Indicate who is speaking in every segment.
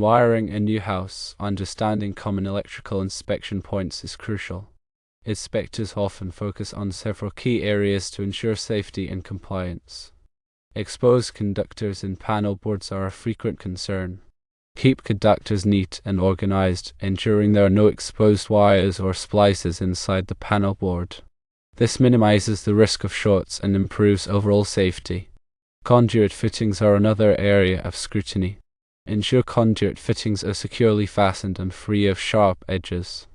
Speaker 1: wiring a new house, understanding common electrical inspection points is crucial. Inspectors often focus on several key areas to ensure safety and compliance. Exposed conductors and panel boards are a frequent concern. Keep conductors neat and organized, ensuring there are no exposed wires or splices inside the panel board. This minimizes the risk of shorts and improves overall safety. Conduit fittings are another area of scrutiny. Ensure conduit fittings are securely fastened and free of sharp edges.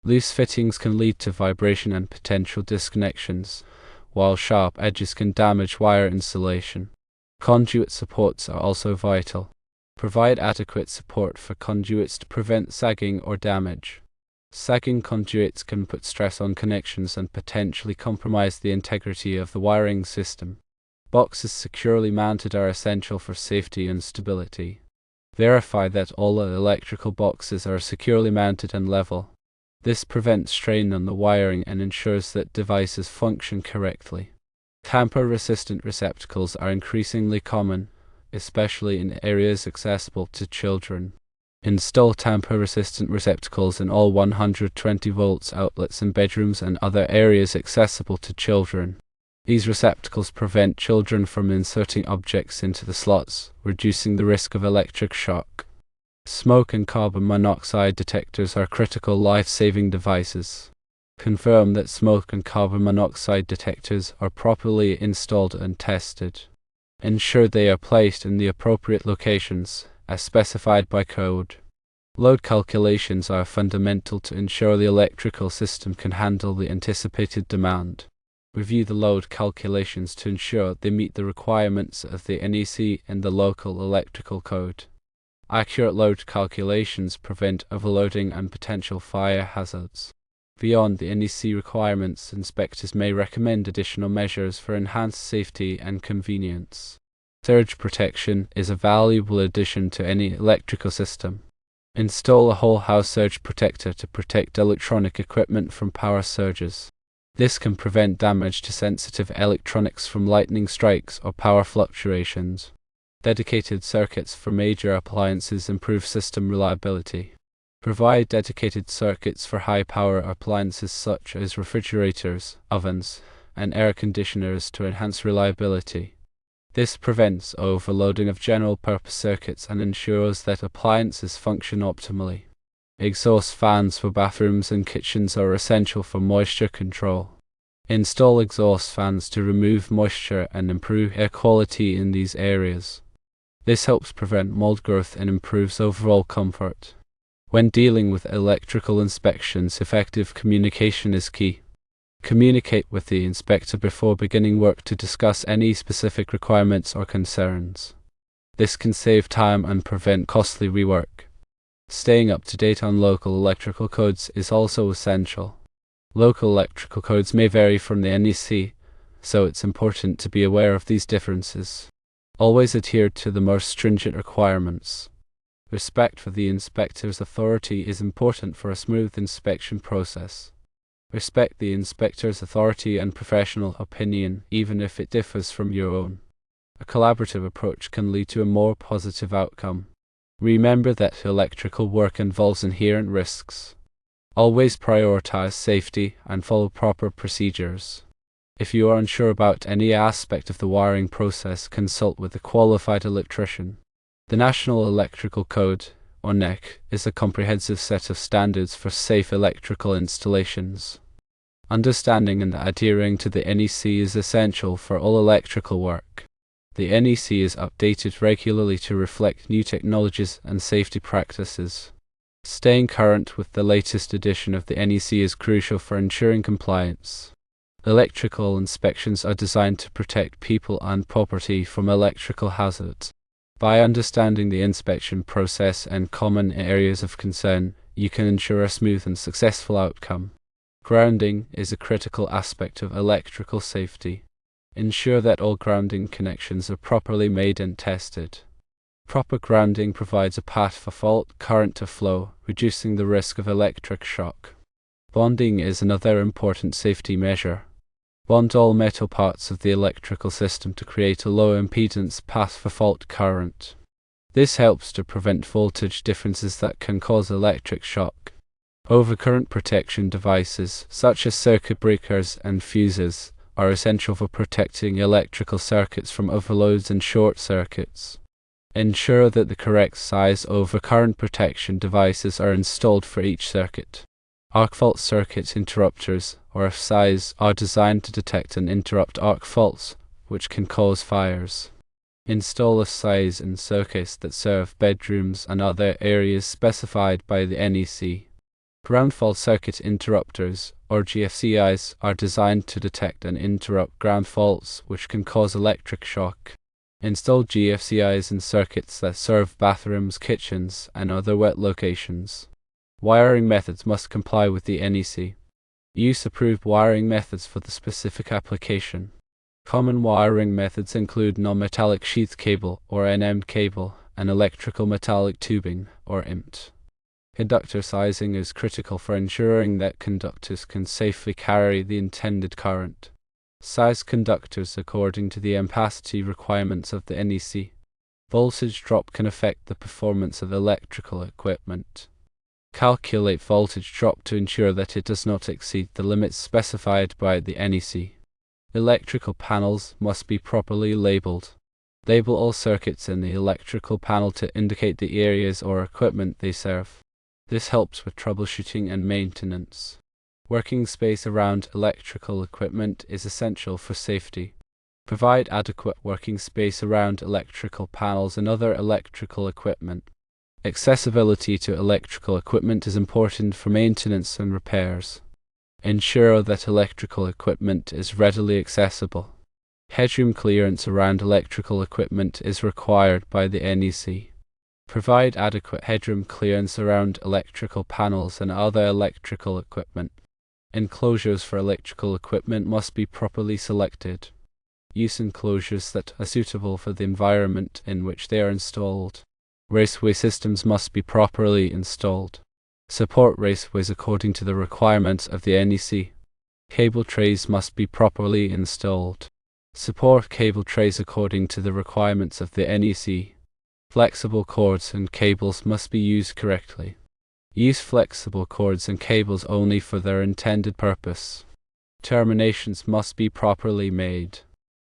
Speaker 1: Loose fittings can lead to vibration and potential disconnections, while sharp edges can damage wire insulation. Conduit supports are also vital. Provide adequate support for conduits to prevent sagging or damage. Sagging conduits can put stress on connections and potentially compromise the integrity of the wiring system. Boxes securely mounted are essential for safety and stability. Verify that all electrical boxes are securely mounted and level. This prevents strain on the wiring and ensures that devices function correctly. Tamper-resistant receptacles are increasingly common, especially in areas accessible to children. Install tamper-resistant receptacles in all 120 volts outlets in bedrooms and other areas accessible to children. These receptacles prevent children from inserting objects into the slots, reducing the risk of electric shock. Smoke and carbon monoxide detectors are critical life-saving devices. Confirm that smoke and carbon monoxide detectors are properly installed and tested. Ensure they are placed in the appropriate locations, as specified by code. Load calculations are fundamental to ensure the electrical system can handle the anticipated demand. Review the load calculations to ensure they meet the requirements of the NEC and the local electrical code. Accurate load calculations prevent overloading and potential fire hazards. Beyond the NEC requirements, inspectors may recommend additional measures for enhanced safety and convenience. Surge protection is a valuable addition to any electrical system. Install a whole house surge protector to protect electronic equipment from power surges. This can prevent damage to sensitive electronics from lightning strikes or power fluctuations. Dedicated circuits for major appliances improve system reliability. Provide dedicated circuits for high-power appliances such as refrigerators, ovens, and air conditioners to enhance reliability. This prevents overloading of general-purpose circuits and ensures that appliances function optimally. Exhaust fans for bathrooms and kitchens are essential for moisture control. Install exhaust fans to remove moisture and improve air quality in these areas. This helps prevent mold growth and improves overall comfort. When dealing with electrical inspections, effective communication is key. Communicate with the inspector before beginning work to discuss any specific requirements or concerns. This can save time and prevent costly rework. Staying up to date on local electrical codes is also essential. Local electrical codes may vary from the NEC, so it's important to be aware of these differences. Always adhere to the most stringent requirements. Respect for the inspector's authority is important for a smooth inspection process. Respect the inspector's authority and professional opinion, even if it differs from your own. A collaborative approach can lead to a more positive outcome. Remember that electrical work involves inherent risks. Always prioritize safety and follow proper procedures. If you are unsure about any aspect of the wiring process, consult with a qualified electrician. The National Electrical Code, or NEC, is a comprehensive set of standards for safe electrical installations. Understanding and adhering to the NEC is essential for all electrical work. The NEC is updated regularly to reflect new technologies and safety practices. Staying current with the latest edition of the NEC is crucial for ensuring compliance. Electrical inspections are designed to protect people and property from electrical hazards. By understanding the inspection process and common areas of concern, you can ensure a smooth and successful outcome. Grounding is a critical aspect of electrical safety. Ensure that all grounding connections are properly made and tested. Proper grounding provides a path for fault current to flow, reducing the risk of electric shock. Bonding is another important safety measure. Bond all metal parts of the electrical system to create a low impedance path for fault current. This helps to prevent voltage differences that can cause electric shock. Overcurrent protection devices, such as circuit breakers and fuses, are essential for protecting electrical circuits from overloads and short circuits. Ensure that the correct size overcurrent protection devices are installed for each circuit. Arc fault circuit interrupters, or size, are designed to detect and interrupt arc faults, which can cause fires. Install a size in circuits that serve bedrooms and other areas specified by the NEC. Ground fault circuit interrupters, or GFCIs, are designed to detect and interrupt ground faults, which can cause electric shock. Install GFCIs in circuits that serve bathrooms, kitchens, and other wet locations. Wiring methods must comply with the NEC. Use approved wiring methods for the specific application. Common wiring methods include non-metallic sheath cable, or NM cable, and electrical metallic tubing, or IMT. Conductor sizing is critical for ensuring that conductors can safely carry the intended current. Size conductors according to the ampacity requirements of the NEC. Voltage drop can affect the performance of electrical equipment. Calculate voltage drop to ensure that it does not exceed the limits specified by the NEC. Electrical panels must be properly labeled. Label all circuits in the electrical panel to indicate the areas or equipment they serve. This helps with troubleshooting and maintenance. Working space around electrical equipment is essential for safety. Provide adequate working space around electrical panels and other electrical equipment. Accessibility to electrical equipment is important for maintenance and repairs. Ensure that electrical equipment is readily accessible. Headroom clearance around electrical equipment is required by the NEC. Provide adequate headroom clearance around electrical panels and other electrical equipment. Enclosures for electrical equipment must be properly selected. Use enclosures that are suitable for the environment in which they are installed. Raceway systems must be properly installed. Support raceways according to the requirements of the NEC. Cable trays must be properly installed. Support cable trays according to the requirements of the NEC. Flexible cords and cables must be used correctly. Use flexible cords and cables only for their intended purpose. Terminations must be properly made.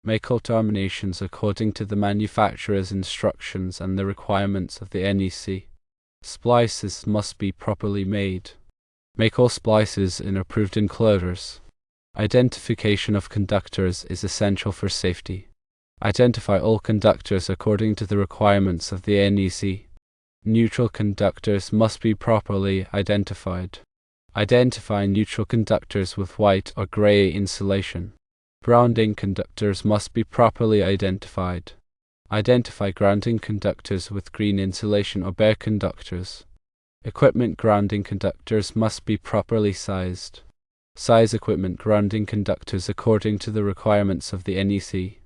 Speaker 1: Make all terminations according to the manufacturer's instructions and the requirements of the NEC. Splices must be properly made. Make all splices in approved enclosures. Identification of conductors is essential for safety. Identify all conductors according to the requirements of the NEC. Neutral conductors must be properly identified. Identify neutral conductors with white or gray insulation. Grounding conductors must be properly identified. Identify grounding conductors with green insulation or bare conductors. Equipment grounding conductors must be properly sized. Size equipment grounding conductors according to the requirements of the NEC.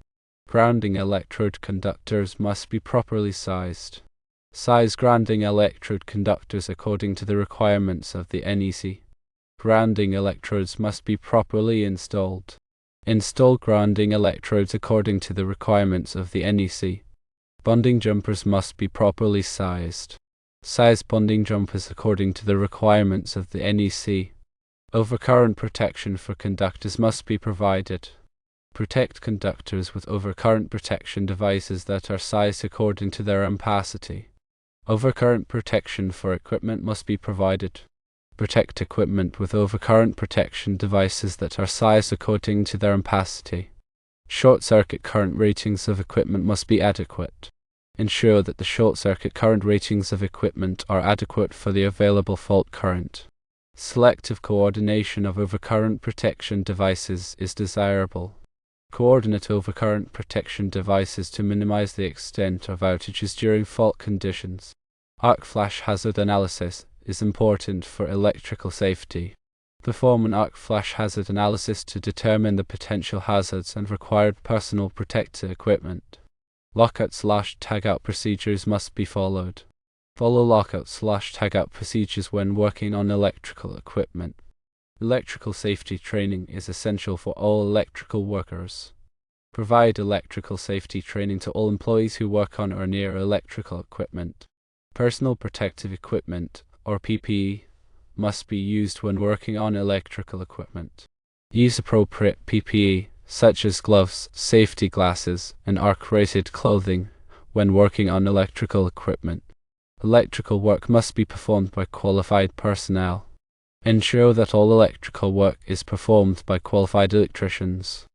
Speaker 1: Grounding electrode conductors must be properly sized. Size grounding electrode conductors according to the requirements of the NEC. Grounding electrodes must be properly installed. Install grounding electrodes according to the requirements of the NEC. Bonding jumpers must be properly sized. Size bonding jumpers according to the requirements of the NEC. Overcurrent protection for conductors must be provided. Protect conductors with overcurrent protection devices that are sized according to their ampacity. Overcurrent protection for equipment must be provided. Protect equipment with overcurrent protection devices that are sized according to their ampacity. Short circuit current ratings of equipment must be adequate. Ensure that the short circuit current ratings of equipment are adequate for the available fault current. Selective coordination of overcurrent protection devices is desirable. Coordinate overcurrent protection devices to minimize the extent of outages during fault conditions. Arc flash hazard analysis is important for electrical safety. Perform an arc flash hazard analysis to determine the potential hazards and required personal protective equipment. Lockout/tagout procedures must be followed. Follow lockout/tagout procedures when working on electrical equipment. Electrical safety training is essential for all electrical workers. Provide electrical safety training to all employees who work on or near electrical equipment. Personal protective equipment, or PPE, must be used when working on electrical equipment. Use appropriate PPE, such as gloves, safety glasses, and arc-rated clothing, when working on electrical equipment. Electrical work must be performed by qualified personnel. Ensure that all electrical work is performed by qualified electricians.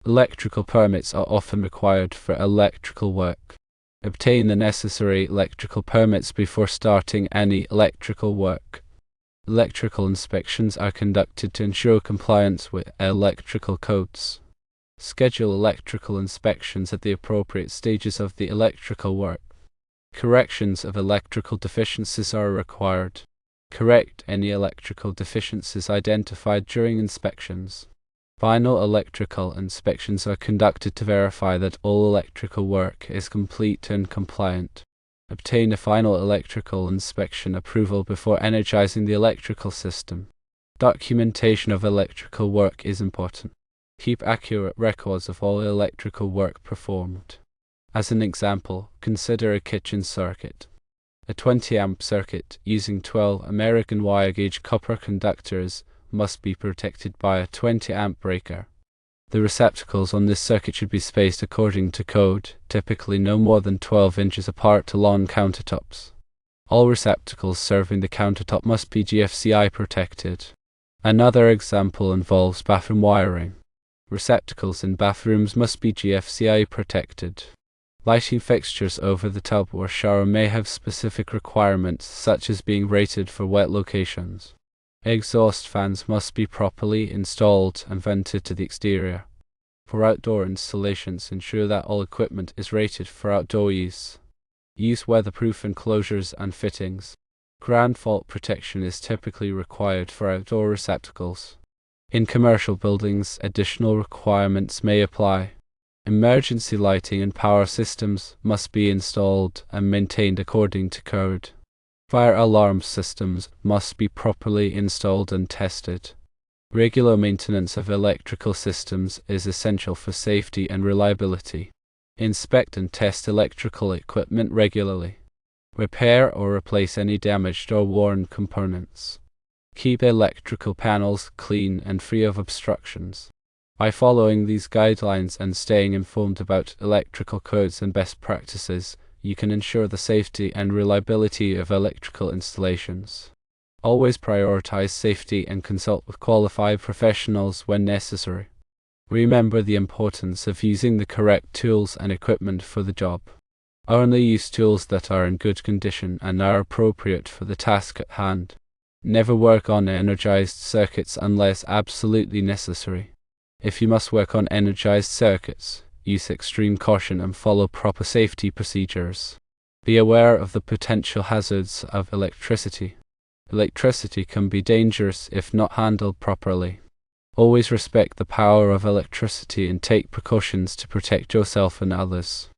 Speaker 1: Electrical permits are often required for electrical work. Obtain the necessary electrical permits before starting any electrical work. Electrical inspections are conducted to ensure compliance with electrical codes. Schedule electrical inspections at the appropriate stages of the electrical work. Corrections of electrical deficiencies are required. Correct any electrical deficiencies identified during inspections. Final electrical inspections are conducted to verify that all electrical work is complete and compliant. Obtain a final electrical inspection approval before energizing the electrical system. Documentation of electrical work is important. Keep accurate records of all electrical work performed. As an example, consider a kitchen circuit. A 20-amp circuit using 12 American wire gauge copper conductors must be protected by a 20-amp breaker. The receptacles on this circuit should be spaced according to code, typically no more than 12 inches apart along countertops. All receptacles serving the countertop must be GFCI protected. Another example involves bathroom wiring. Receptacles in bathrooms must be GFCI protected. Lighting fixtures over the tub or shower may have specific requirements, such as being rated for wet locations. Exhaust fans must be properly installed and vented to the exterior. For outdoor installations, ensure that all equipment is rated for outdoor use. Use weatherproof enclosures and fittings. Ground fault protection is typically required for outdoor receptacles. In commercial buildings, additional requirements may apply. Emergency lighting and power systems must be installed and maintained according to code. Fire alarm systems must be properly installed and tested. Regular maintenance of electrical systems is essential for safety and reliability. Inspect and test electrical equipment regularly. Repair or replace any damaged or worn components. Keep electrical panels clean and free of obstructions. By following these guidelines and staying informed about electrical codes and best practices, you can ensure the safety and reliability of electrical installations. Always prioritize safety and consult with qualified professionals when necessary. Remember the importance of using the correct tools and equipment for the job. Only use tools that are in good condition and are appropriate for the task at hand. Never work on energized circuits unless absolutely necessary. If you must work on energized circuits, use extreme caution and follow proper safety procedures. Be aware of the potential hazards of electricity. Electricity can be dangerous if not handled properly. Always respect the power of electricity and take precautions to protect yourself and others.